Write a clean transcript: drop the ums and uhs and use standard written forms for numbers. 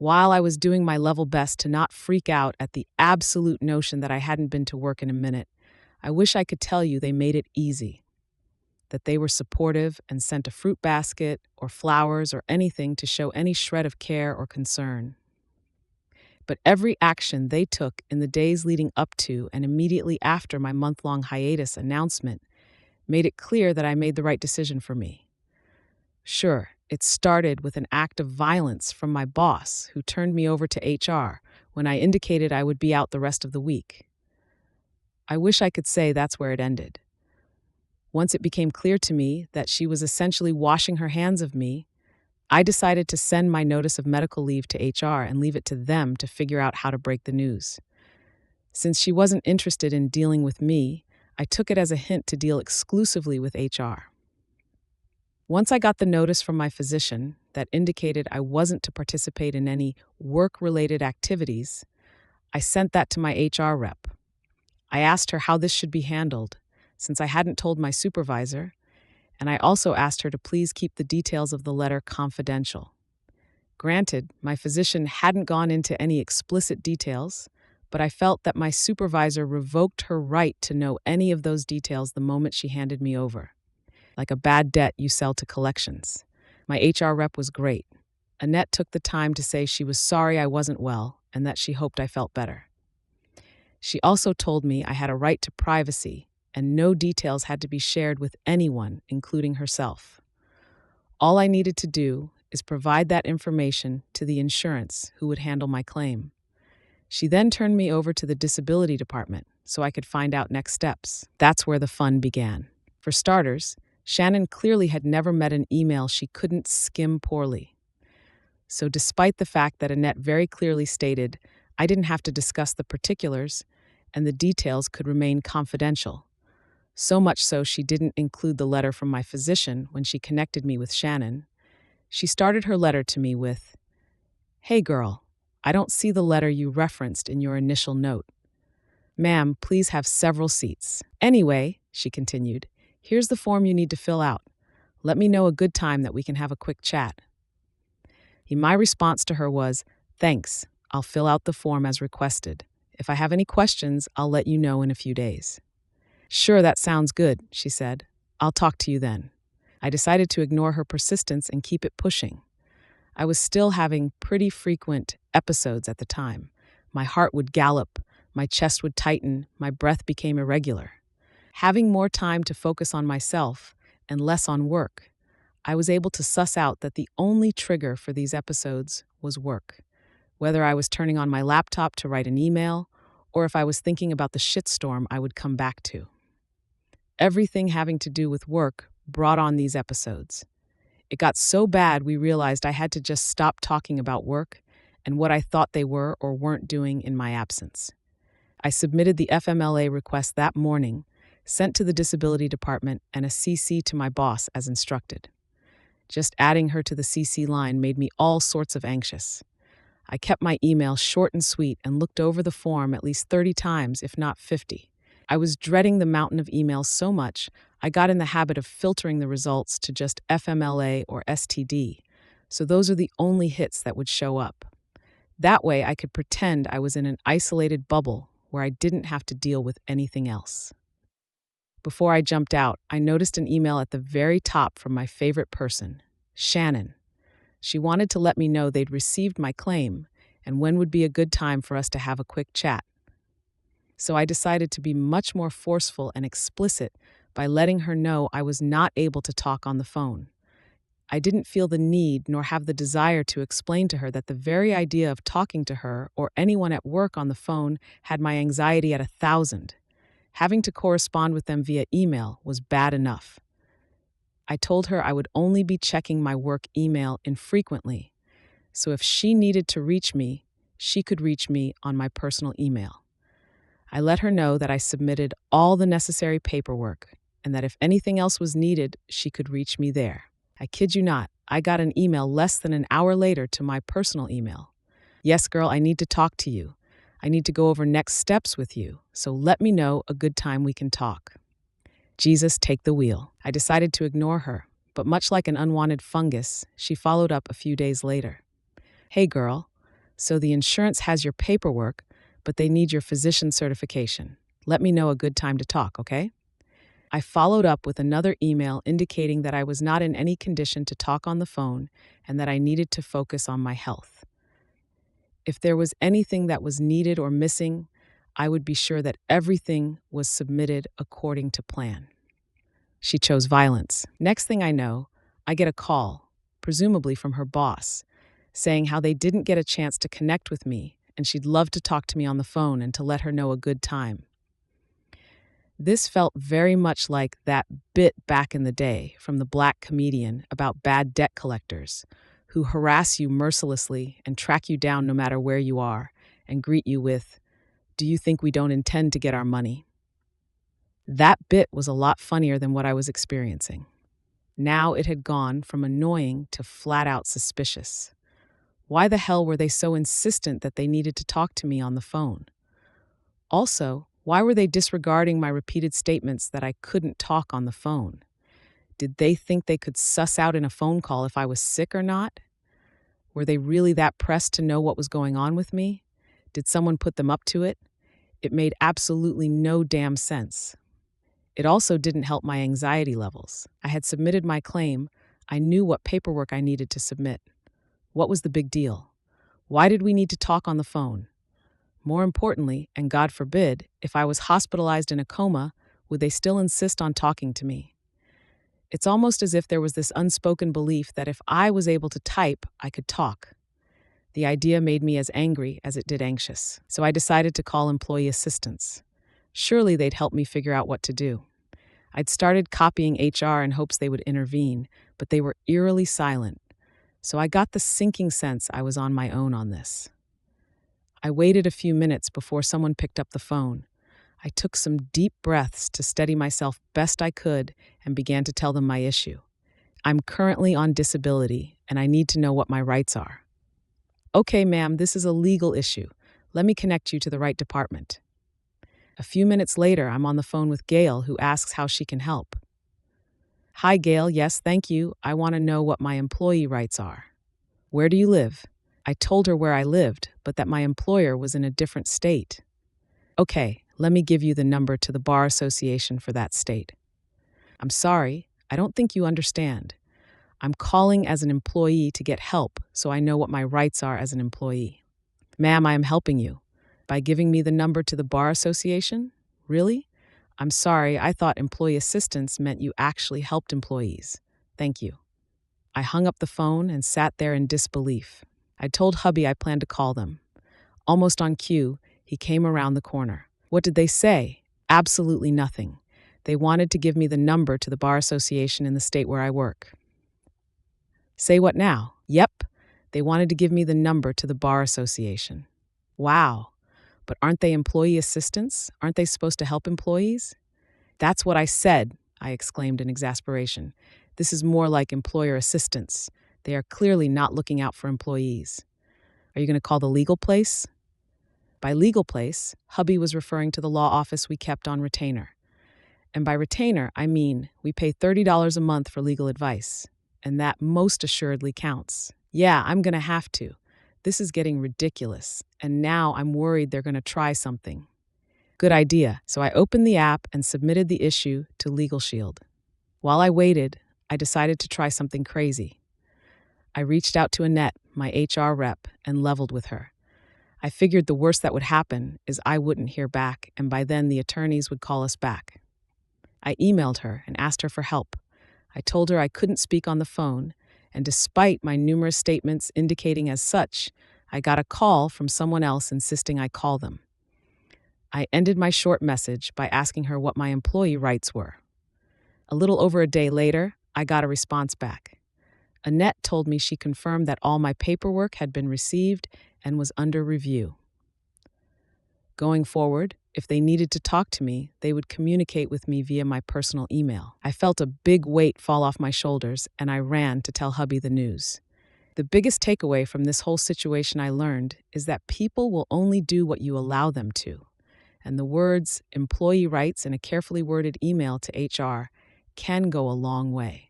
while I was doing my level best to not freak out at the absolute notion that I hadn't been to work in a minute. I wish I could tell you they made it easy, that they were supportive and sent a fruit basket or flowers or anything to show any shred of care or concern. But every action they took in the days leading up to and immediately after my month-long hiatus announcement made it clear that I made the right decision for me. Sure, it started with an act of violence from my boss, who turned me over to HR when I indicated I would be out the rest of the week. I wish I could say that's where it ended. Once it became clear to me that she was essentially washing her hands of me, I decided to send my notice of medical leave to HR and leave it to them to figure out how to break the news. Since she wasn't interested in dealing with me, I took it as a hint to deal exclusively with HR. Once I got the notice from my physician that indicated I wasn't to participate in any work-related activities, I sent that to my HR rep. I asked her how this should be handled, since I hadn't told my supervisor, and I also asked her to please keep the details of the letter confidential. Granted, my physician hadn't gone into any explicit details, but I felt that my supervisor revoked her right to know any of those details the moment she handed me over. Like a bad debt you sell to collections. My HR rep was great. Annette took the time to say she was sorry I wasn't well and that she hoped I felt better. She also told me I had a right to privacy and no details had to be shared with anyone, including herself. All I needed to do is provide that information to the insurance who would handle my claim. She then turned me over to the disability department so I could find out next steps. That's where the fun began. For starters, Shannon clearly had never met an email she couldn't skim poorly. So despite the fact that Annette very clearly stated I didn't have to discuss the particulars and the details could remain confidential, so much so she didn't include the letter from my physician when she connected me with Shannon, she started her letter to me with, "Hey girl, I don't see the letter you referenced in your initial note. Ma'am, please have several seats. Anyway," she continued, "here's the form you need to fill out. Let me know a good time that we can have a quick chat." My response to her was, "Thanks, I'll fill out the form as requested. If I have any questions, I'll let you know in a few days." "Sure, that sounds good," she said. "I'll talk to you then." I decided to ignore her persistence and keep it pushing. I was still having pretty frequent episodes at the time. My heart would gallop, my chest would tighten, my breath became irregular. Having more time to focus on myself and less on work, I was able to suss out that the only trigger for these episodes was work. Whether I was turning on my laptop to write an email, or if I was thinking about the shitstorm I would come back to. Everything having to do with work brought on these episodes. It got so bad we realized I had to just stop talking about work and what I thought they were or weren't doing in my absence. I submitted the FMLA request that morning, sent to the disability department, and a CC to my boss as instructed. Just adding her to the CC line made me all sorts of anxious. I kept my email short and sweet and looked over the form at least 30 times, if not 50. I was dreading the mountain of emails so much, I got in the habit of filtering the results to just FMLA or STD, so those are the only hits that would show up. That way I could pretend I was in an isolated bubble where I didn't have to deal with anything else. Before I jumped out, I noticed an email at the very top from my favorite person, Shannon. She wanted to let me know they'd received my claim and when would be a good time for us to have a quick chat. So I decided to be much more forceful and explicit by letting her know I was not able to talk on the phone. I didn't feel the need nor have the desire to explain to her that the very idea of talking to her or anyone at work on the phone had my anxiety at 1,000. Having to correspond with them via email was bad enough. I told her I would only be checking my work email infrequently, so if she needed to reach me, she could reach me on my personal email. I let her know that I submitted all the necessary paperwork and that if anything else was needed, she could reach me there. I kid you not, I got an email less than an hour later to my personal email. "Yes, girl, I need to talk to you. I need to go over next steps with you, so let me know a good time we can talk." Jesus, take the wheel. I decided to ignore her, but much like an unwanted fungus, she followed up a few days later. "Hey girl, So the insurance has your paperwork, but they need your physician certification. Let me know a good time to talk, okay? I followed up with another email indicating that I was not in any condition to talk on the phone and that I needed to focus on my health. If there was anything that was needed or missing, I would be sure that everything was submitted according to plan. She chose violence. Next thing I know, I get a call, presumably from her boss, saying how they didn't get a chance to connect with me and she'd love to talk to me on the phone and to let her know a good time. This felt very much like that bit back in the day from the black comedian about bad debt collectors who harass you mercilessly and track you down no matter where you are and greet you with, "Do you think we don't intend to get our money?" That bit was a lot funnier than what I was experiencing. Now it had gone from annoying to flat out suspicious. Why the hell were they so insistent that they needed to talk to me on the phone? Also, why were they disregarding my repeated statements that I couldn't talk on the phone? Did they think they could suss out in a phone call if I was sick or not? Were they really that pressed to know what was going on with me? Did someone put them up to it? It made absolutely no damn sense. It also didn't help my anxiety levels. I had submitted my claim. I knew what paperwork I needed to submit. What was the big deal? Why did we need to talk on the phone? More importantly, and God forbid, if I was hospitalized in a coma, would they still insist on talking to me? It's almost as if there was this unspoken belief that if I was able to type, I could talk. The idea made me as angry as it did anxious, so I decided to call employee assistance. Surely they'd help me figure out what to do. I'd started copying HR in hopes they would intervene, but they were eerily silent, so I got the sinking sense I was on my own on this. I waited a few minutes before someone picked up the phone. I took some deep breaths to steady myself best I could and began to tell them my issue. I'm currently on disability, and I need to know what my rights are. Okay, ma'am, this is a legal issue. Let me connect you to the right department. A few minutes later, I'm on the phone with Gail, who asks how she can help. Hi, Gail. Yes, thank you. I want to know what my employee rights are. Where do you live? I told her where I lived, but that my employer was in a different state. Okay, let me give you the number to the Bar Association for that state. I'm sorry, I don't think you understand. I'm calling as an employee to get help, so I know what my rights are as an employee. Ma'am, I am helping you. By giving me the number to the Bar Association? Really? I'm sorry, I thought employee assistance meant you actually helped employees. Thank you. I hung up the phone and sat there in disbelief. I told hubby I planned to call them. Almost on cue, he came around the corner. What did they say? Absolutely nothing. They wanted to give me the number to the Bar Association in the state where I work. Say what now? Yep, they wanted to give me the number to the Bar Association. Wow, but aren't they employee assistants? Aren't they supposed to help employees? That's what I said, I exclaimed in exasperation. This is more like employer assistance. They are clearly not looking out for employees. Are you going to call the legal place? By legal place, hubby was referring to the law office we kept on retainer. And by retainer, I mean we pay $30 a month for legal advice. And that most assuredly counts. Yeah, I'm going to have to. This is getting ridiculous. And now I'm worried they're going to try something. Good idea. So I opened the app and submitted the issue to Legal Shield. While I waited, I decided to try something crazy. I reached out to Annette, my HR rep, and leveled with her. I figured the worst that would happen is I wouldn't hear back, and by then the attorneys would call us back. I emailed her and asked her for help. I told her I couldn't speak on the phone, and despite my numerous statements indicating as such, I got a call from someone else insisting I call them. I ended my short message by asking her what my employee rights were. A little over a day later, I got a response back. Annette told me she confirmed that all my paperwork had been received and was under review. Going forward, if they needed to talk to me, they would communicate with me via my personal email. I felt a big weight fall off my shoulders, and I ran to tell hubby the news. The biggest takeaway from this whole situation I learned is that people will only do what you allow them to. And the words employee rights in a carefully worded email to HR can go a long way.